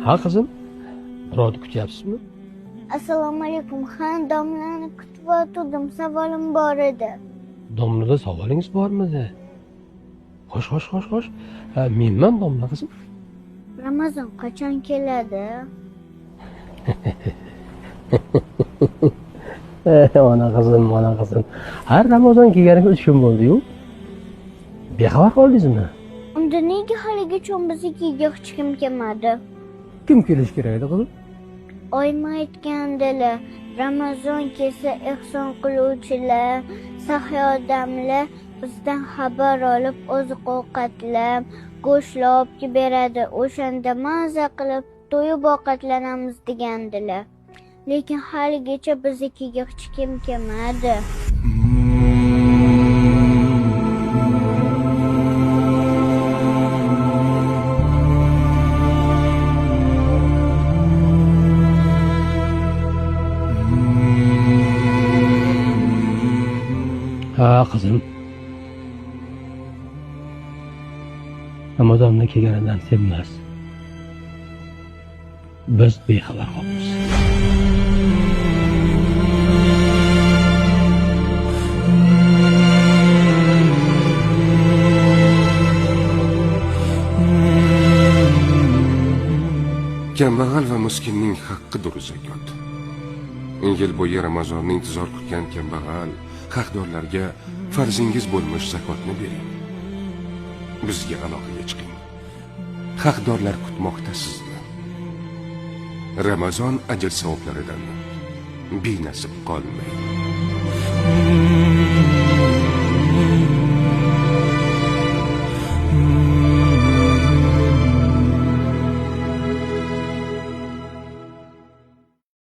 Ha qizim, birovni kutyapsizmi? Assalomu alaykum. Ha, domlani kutib o'tirdim. Savolim bor edi. Domlada savolingiz bormidi? Xo'sh. Menman domla qizim. Ramazon qachon keladi? Ona qizim. Har Ramazon kelganiga 3 kun bo'ldi-yu. Bexabar qoldingizmi? Unda nega haligacha biznikiga hech kim kelmadi? Kim kelish kerak edi qizim? Oyim aytgandilar, Ramazon kelsa ehson qiluvchilar, saxiy odamlar bizdan xabar olib oziq-ovqatlar, go'shtlar olib beradi. O'shanda maza qilib to'yib ovqatlanamiz degandilar. Lekin haligacha biznikiga hech kim kelmadi. Ha qizim. Ramazonda kelganidan sevmas. Biz bexabar qolamiz. Kambag'al va miskinning haqqidir zakot. Yil bo'yi Ramazonni intizor kutgan kambag'al haqdorlarga farzingiz bo'lmish zakotni bering. Bizga aloqaga chiqing. Haqdorlar kutmoqda sizni. Ramazon ajr savoblaridan benasib qolmang.